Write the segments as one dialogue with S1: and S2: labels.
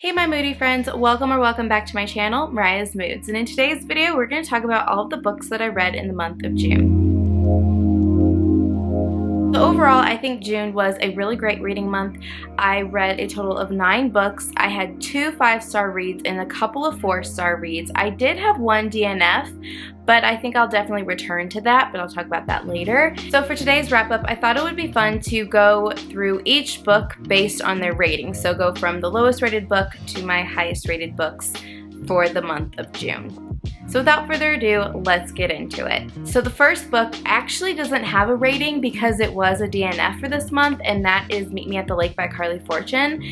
S1: Hey my moody friends, welcome back to my channel, Mariah's Moods, and in today's video we're going to talk about all of the books that I read in the month of June. So overall, I think June was a really great reading month. I read a total of 9 books. I had 2 5-star reads and a couple of 4-star reads. I did have 1 DNF, but I think I'll definitely return to that, but I'll talk about that later. So for today's wrap up, I thought it would be fun to go through each book based on their rating. So go from the lowest rated book to my highest rated books for the month of June. So without further ado, let's get into it. So the first book actually doesn't have a rating because it was a DNF for this month, and that is Meet Me at the Lake by Carly Fortune.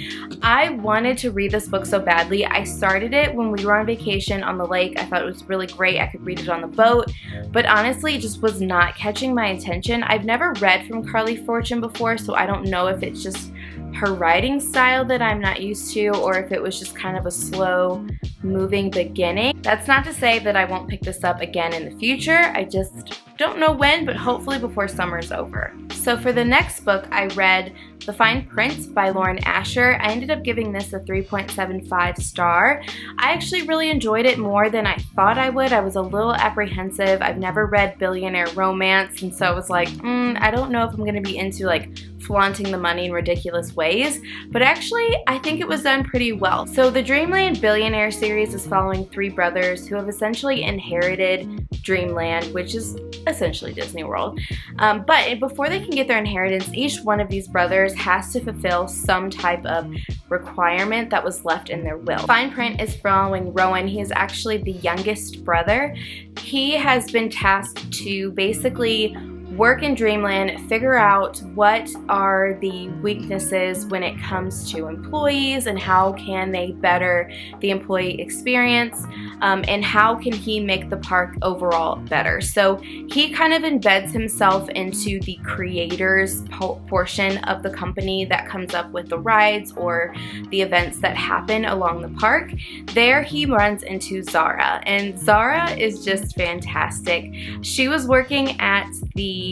S1: I wanted to read this book so badly. I started it when we were on vacation on the lake. I thought it was really great. I could read it on the boat, but honestly, it just was not catching my attention. I've never read from Carly Fortune before, so I don't know if it's just her writing style that I'm not used to, or if it was just kind of a slow moving beginning. That's not to say that I won't pick this up again in the future. I just don't know when, but hopefully before summer's over. So for the next book, I read The Fine Print by Lauren Asher. I ended up giving this a 3.75 star. I actually really enjoyed it more than I thought I would. I was a little apprehensive. I've never read billionaire romance, and so I was like, I don't know if I'm gonna be into like flaunting the money in ridiculous ways, but actually I think it was done pretty well. So the Dreamland Billionaire series is following 3 brothers who have essentially inherited Dreamland, which is essentially Disney World. But before they can get their inheritance, each one of these brothers has to fulfill some type of requirement that was left in their will. Fine Print is following Rowan. He is actually the youngest brother. He has been tasked to basically work in Dreamland, figure out what are the weaknesses when it comes to employees and how can they better the employee experience, and how can he make the park overall better. So he kind of embeds himself into the creators portion of the company that comes up with the rides or the events that happen along the park. There he runs into Zara, and Zara is just fantastic. She was working at the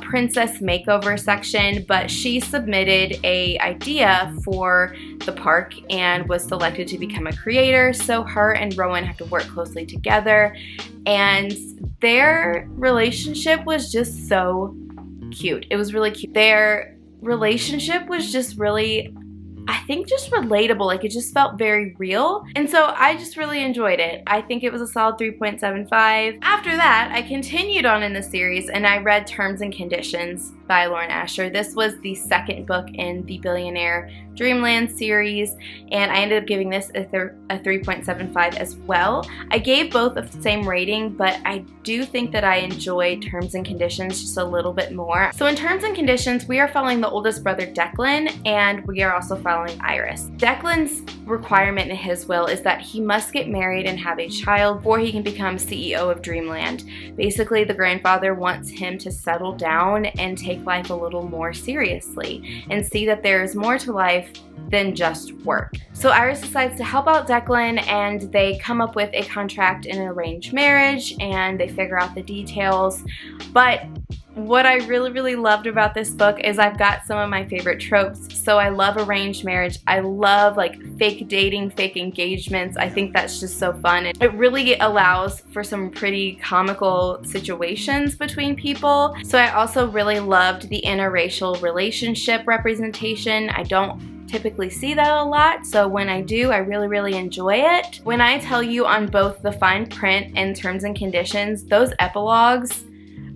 S1: princess makeover section, but she submitted an idea for the park and was selected to become a creator. So her and Rowan have to work closely together, and their relationship was just so cute. It was really cute. Their relationship was just really, I think, just relatable. Like, it just felt very real, and so I just really enjoyed it. I think it was a solid 3.75. After that, I continued on in the series and I read Terms and Conditions by Lauren Asher. This was the second book in the Billionaire Dreamland series, and I ended up giving this a 3.75 as well. I gave both the same rating, but I do think that I enjoyed Terms and Conditions just a little bit more. So in Terms and Conditions, we are following the oldest brother Declan, and we are also following Iris. Declan's requirement in his will is that he must get married and have a child before he can become CEO of Dreamland. Basically, the grandfather wants him to settle down and take life a little more seriously and see that there is more to life than just work. So Iris decides to help out Declan, and they come up with a contract in an arranged marriage and they figure out the details. But what I really loved about this book is I've got some of my favorite tropes. So I love arranged marriage. I love like fake dating, fake engagements. I think that's just so fun. And it really allows for some pretty comical situations between people. So I also really loved the interracial relationship representation. I don't typically see that a lot, so when I do, I really enjoy it. When I tell you on both The Fine Print and Terms and Conditions, those epilogues,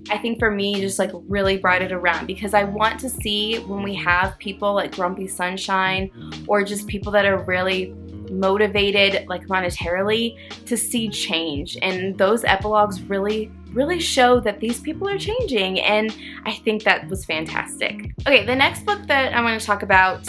S1: I think for me just like really brought it around, because I want to see when we have people like Grumpy Sunshine or just people that are really motivated like monetarily to see change, and those epilogues really show that these people are changing, and I think that was fantastic. Okay, the next book that I want to talk about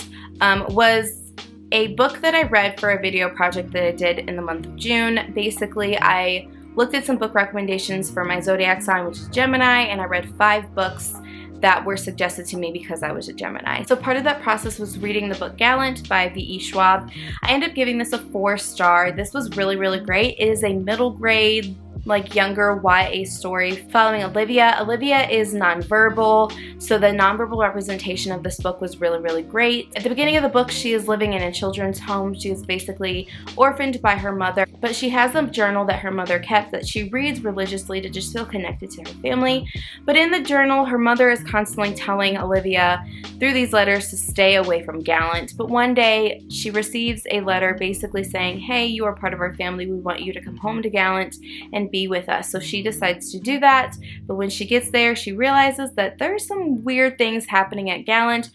S1: was a book that I read for a video project that I did in the month of June. Basically, I looked at some book recommendations for my zodiac sign, which is Gemini, and I read 5 books that were suggested to me because I was a Gemini. So part of that process was reading the book Gallant by V.E. Schwab. I ended up giving this a 4 star. This was really great. It is a middle grade like younger YA story following Olivia. Olivia is nonverbal, so the nonverbal representation of this book was really, really great. At the beginning of the book, she is living in a children's home. She is basically orphaned by her mother, but she has a journal that her mother kept that she reads religiously to just feel connected to her family. But in the journal, her mother is constantly telling Olivia through these letters to stay away from Gallant. But one day, she receives a letter basically saying, hey, you are part of our family. We want you to come home to Gallant and be with us. So she decides to do that. But when she gets there, she realizes that there's some weird things happening at Gallant,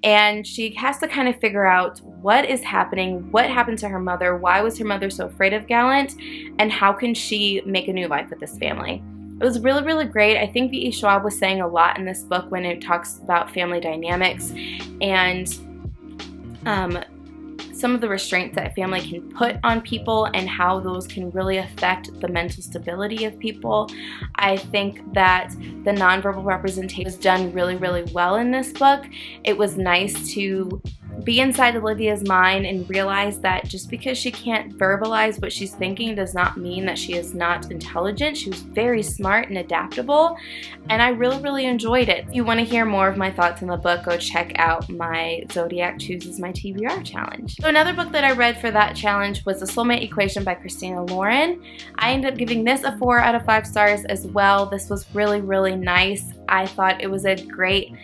S1: and she has to kind of figure out what is happening, what happened to her mother, why was her mother so afraid of Gallant, and how can she make a new life with this family. It was really, really great. I think V.E. Schwab was saying a lot in this book when it talks about family dynamics and some of the restraints that family can put on people and how those can really affect the mental stability of people. I think that the nonverbal representation was done really, really well in this book. It was nice to be inside Olivia's mind and realize that just because she can't verbalize what she's thinking does not mean that she is not intelligent. She was very smart and adaptable, and I really, really enjoyed it. If you want to hear more of my thoughts on the book, go check out my Zodiac Chooses My TBR challenge. So another book that I read for that challenge was The Soulmate Equation by Christina Lauren. I ended up giving this a 4 out of 5 stars as well. This was really, really nice. I thought it was a great,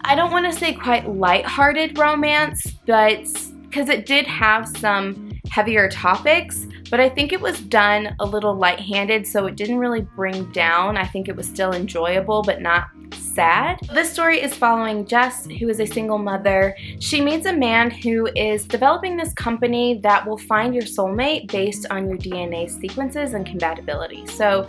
S1: I don't want to say quite lighthearted romance, but because it did have some heavier topics, but I think it was done a little light-handed, so it didn't really bring down. I think it was still enjoyable, but not sad. This story is following Jess, who is a single mother. She meets a man who is developing this company that will find your soulmate based on your DNA sequences and compatibility. So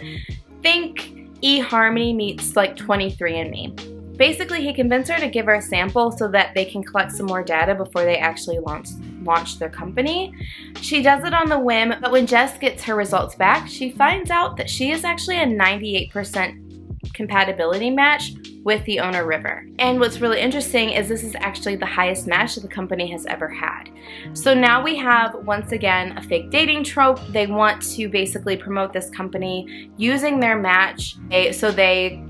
S1: think eHarmony meets like 23andMe. Basically, he convinced her to give her a sample so that they can collect some more data before they actually launch their company. She does it on the whim, but when Jess gets her results back, she finds out that she is actually a 98% compatibility match with the owner River. And what's really interesting is this is actually the highest match that the company has ever had. So now we have, once again, a fake dating trope. They want to basically promote this company using their match. So they,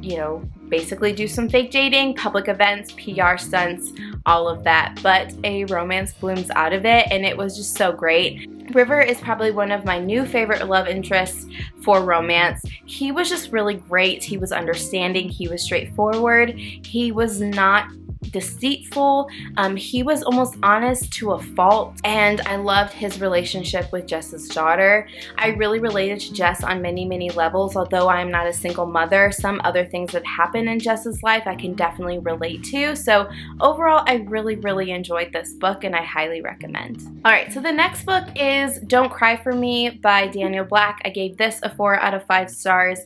S1: basically do some fake dating, public events, PR stunts, all of that. But a romance blooms out of it, and it was just so great. River is probably one of my new favorite love interests for romance. He was just really great. He was understanding. He was straightforward. He was not deceitful. He was almost honest to a fault, and I loved his relationship with Jess's daughter. I really related to Jess on many, many levels. Although I am not a single mother, some other things that happen in Jess's life I can definitely relate to. So overall, I really, really enjoyed this book, and I highly recommend. Alright, so the next book is Don't Cry For Me by Daniel Black. I gave this a 4 out of 5 stars.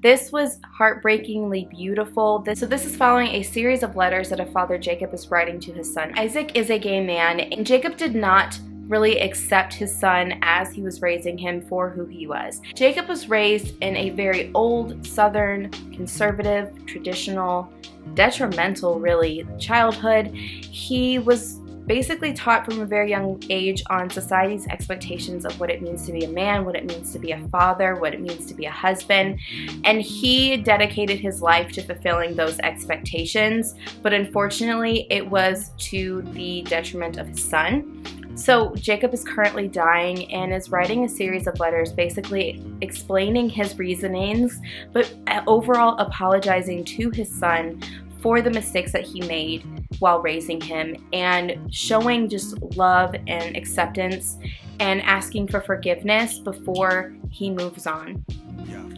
S1: This was heartbreakingly beautiful. So this is following a series of letters that a father, Jacob, is writing to his son. Isaac is a gay man, and Jacob did not really accept his son as he was raising him for who he was. Jacob was raised in a very old, southern, conservative, traditional, detrimental, really, childhood. He was basically taught from a very young age on society's expectations of what it means to be a man, what it means to be a father, what it means to be a husband, and he dedicated his life to fulfilling those expectations, but unfortunately it was to the detriment of his son. So Jacob is currently dying and is writing a series of letters basically explaining his reasonings, but overall apologizing to his son for the mistakes that he made while raising him, and showing just love and acceptance and asking for forgiveness before he moves on.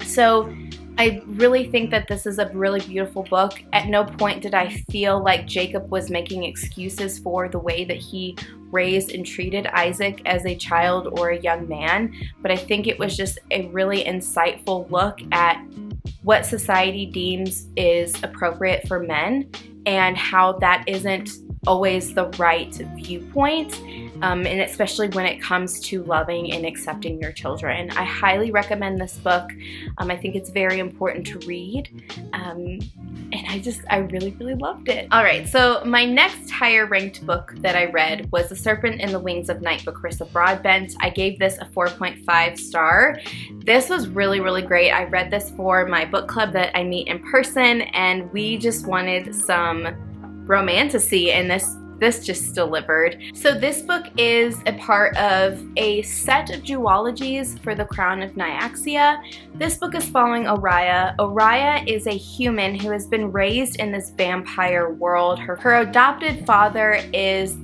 S1: So I really think that this is a really beautiful book. At no point did I feel like Jacob was making excuses for the way that he raised and treated Isaac as a child or a young man, but I think it was just a really insightful look at what society deems is appropriate for men and how that isn't always the right viewpoint, and especially when it comes to loving and accepting your children. I highly recommend this book. I think it's very important to read, and I really, really loved it. Alright, so my next higher ranked book that I read was The Serpent and the Wings of Night by Carissa Broadbent. I gave this a 4.5 star. This was really, really great. I read this for my book club that I meet in person, and we just wanted some romantasy, and this just delivered. So this book is a part of a set of duologies for the Crown of Nyaxia. This book is following Oriah. Oriah is a human who has been raised in this vampire world. Her adopted father is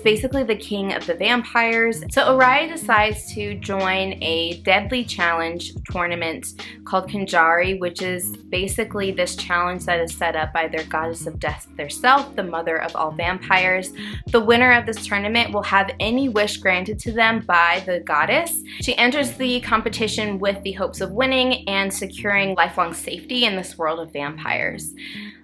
S1: basically the king of the vampires. So Oriah decides to join a deadly challenge tournament called Kanjari, which is basically this challenge that is set up by their goddess of death herself, the mother of all vampires. The winner of this tournament will have any wish granted to them by the goddess. She enters the competition with the hopes of winning and securing lifelong safety in this world of vampires.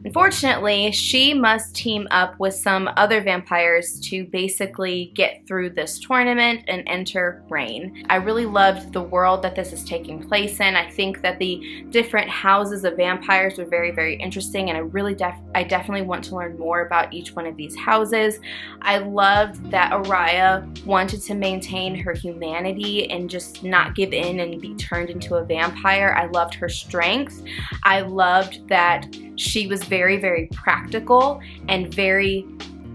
S1: Unfortunately, she must team up with some other vampires to basically get through this tournament and enter Reign. I really loved the world that this is taking place in. I think that the different houses of vampires were very, very interesting, and I definitely want to learn more about each one of these houses. I loved that Oriah wanted to maintain her humanity and just not give in and be turned into a vampire. I loved her strength. I loved that she was very, very practical and very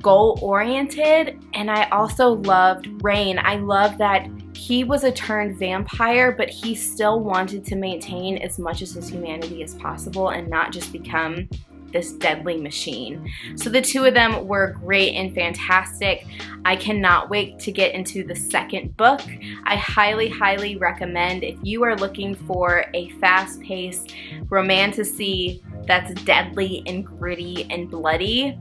S1: goal-oriented, and I also loved Reign. I love that he was a turned vampire, but he still wanted to maintain as much of his humanity as possible and not just become this deadly machine. So the two of them were great and fantastic. I cannot wait to get into the second book. I highly, highly recommend, if you are looking for a fast-paced romantasy that's deadly and gritty and bloody,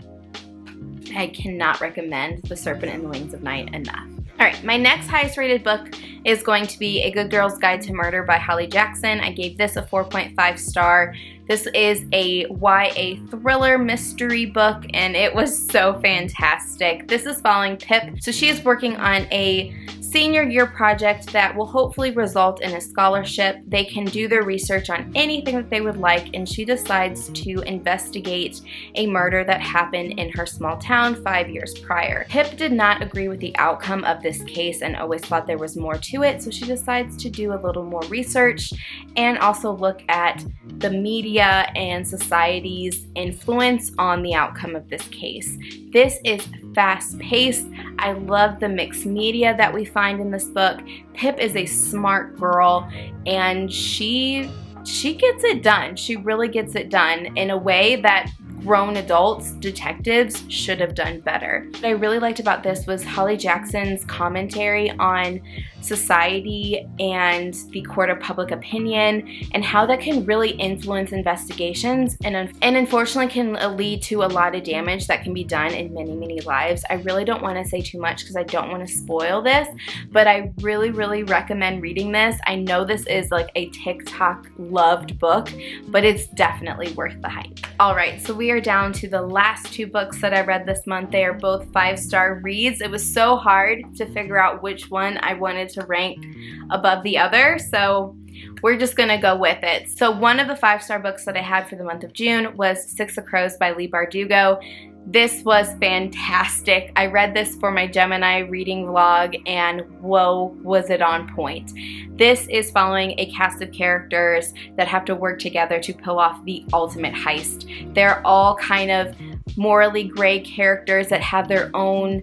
S1: I cannot recommend The Serpent and the Wings of Night enough. Alright, my next highest rated book is going to be A Good Girl's Guide to Murder by Holly Jackson. I gave this a 4.5 star. This is a YA thriller mystery book, and it was so fantastic. This is following Pip. So she is working on a senior year project that will hopefully result in a scholarship. They can do their research on anything that they would like, and she decides to investigate a murder that happened in her small town 5 years prior. Pip did not agree with the outcome of this case and always thought there was more to it, so she decides to do a little more research and also look at the media and society's influence on the outcome of this case. This is fast-paced. I love the mixed media that we find in this book. Pip is a smart girl, and she gets it done. She really gets it done in a way that grown adults, detectives, should have done better. What I really liked about this was Holly Jackson's commentary on society and the court of public opinion and how that can really influence investigations and unfortunately can lead to a lot of damage that can be done in many, many lives. I really don't want to say too much because I don't want to spoil this, but I really, really recommend reading this. I know this is like a TikTok loved book, but it's definitely worth the hype. Alright, so we are down to the last two books that I read this month. They are both 5-star reads. It was so hard to figure out which one I wanted to rank above the other, so we're just gonna go with it. So one of the 5-star books that I had for the month of June was Six of Crows by Leigh Bardugo. This was fantastic. I read this for my Gemini reading vlog, and whoa, was it on point. This is following a cast of characters that have to work together to pull off the ultimate heist. They're all kind of morally gray characters that have their own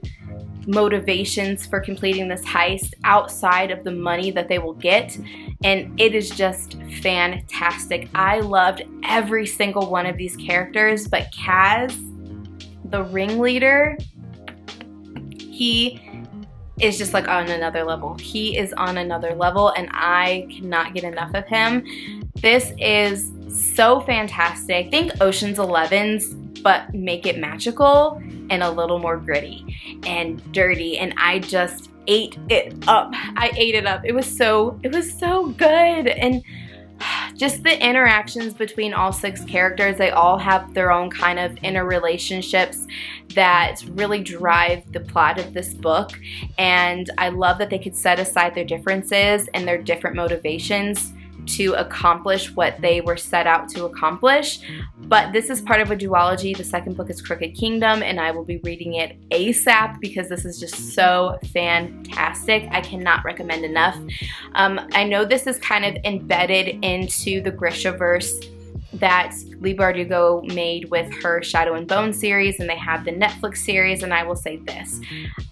S1: motivations for completing this heist outside of the money that they will get, and it is just fantastic. I loved every single one of these characters, but Kaz, the ringleader, he is just like on another level. He is on another level, and I cannot get enough of him. This is so fantastic. Think Ocean's 11's, but make it magical and a little more gritty and dirty, and I just ate it up. I ate it up. It was so good, and just the interactions between all 6 characters, they all have their own kind of interrelationships that really drive the plot of this book, and I love that they could set aside their differences and their different motivations to accomplish what they were set out to accomplish. But this is part of a duology. The second book is Crooked Kingdom, and I will be reading it ASAP because this is just so fantastic. I cannot recommend enough. I know this is kind of embedded into the Grishaverse that Leigh Bardugo made with her Shadow and Bone series, and they have the Netflix series, and I will say this.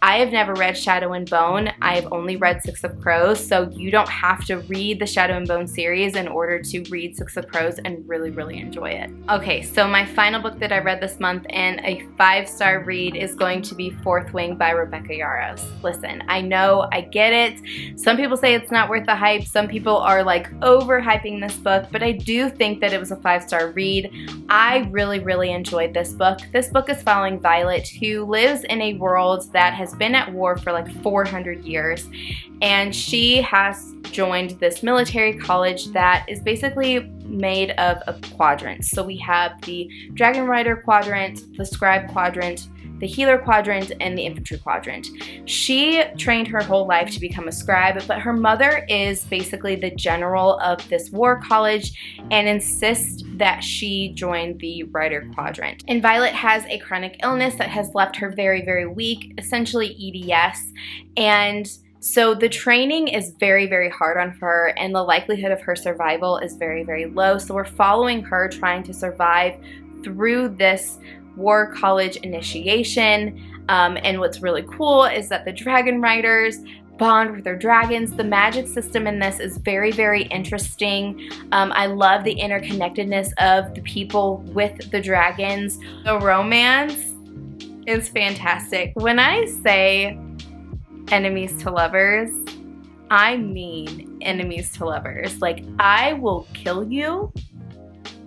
S1: I have never read Shadow and Bone. I have only read Six of Crows, so you don't have to read the Shadow and Bone series in order to read Six of Crows and really, really enjoy it. Okay, so my final book that I read this month and a 5-star read is going to be Fourth Wing by Rebecca Yarros. Listen, I know, I get it. Some people say it's not worth the hype. Some people are like overhyping this book, but I do think that it was a 5-star read. I really, really enjoyed this book. This book is following Violet, who lives in a world that has been at war for like 400 years, and she has joined this military college that is basically made of quadrants. So we have the Dragon Rider quadrant, the Scribe quadrant, the Healer quadrant, and the Infantry quadrant. She trained her whole life to become a scribe, but her mother is basically the general of this war college and insists that she join the Rider quadrant. And Violet has a chronic illness that has left her very, very weak, essentially EDS, and so the training is very, very hard on her, and the likelihood of her survival is very, very low. So we're following her trying to survive through this war college initiation. And what's really cool is that the Dragon Riders bond with their dragons. The magic system in this is very, very interesting. I love the interconnectedness of the people with the dragons. The romance is fantastic. When I say enemies to lovers, I mean enemies to lovers. Like, I will kill you,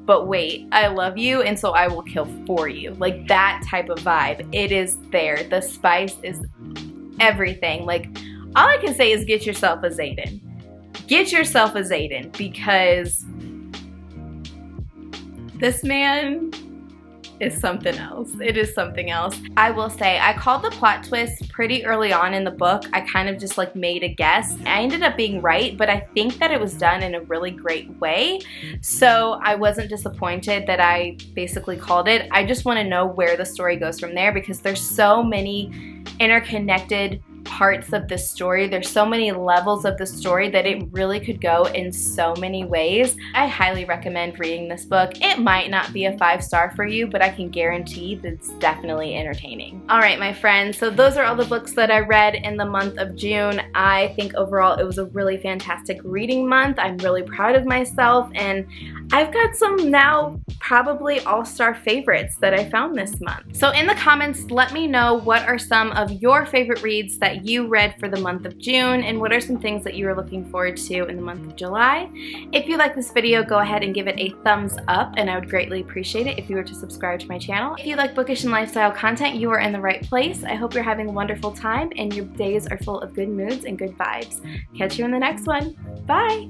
S1: but wait, I love you, and so I will kill for you. Like, that type of vibe. It is there. The spice is everything. Like, all I can say is get yourself a Xaden. Get yourself a Xaden, because this man is something else. It is something else. I will say, I called the plot twist pretty early on in the book. I kind of just like made a guess. I ended up being right, but I think that it was done in a really great way. So I wasn't disappointed that I basically called it. I just want to know where the story goes from there, because there's so many interconnected parts of this story. There's so many levels of the story that it really could go in so many ways. I highly recommend reading this book. It might not be a 5-star for you, but I can guarantee that it's definitely entertaining. All right, my friends, so those are all the books that I read in the month of June. I think overall it was a really fantastic reading month. I'm really proud of myself, and I've got some now probably all-star favorites that I found this month. So in the comments, let me know what are some of your favorite reads that you read for the month of June, and what are some things that you are looking forward to in the month of July. If you like this video, go ahead and give it a thumbs up, and I would greatly appreciate it if you were to subscribe to my channel. If you like bookish and lifestyle content, you are in the right place. I hope you're having a wonderful time and your days are full of good moods and good vibes. Catch you in the next one. Bye!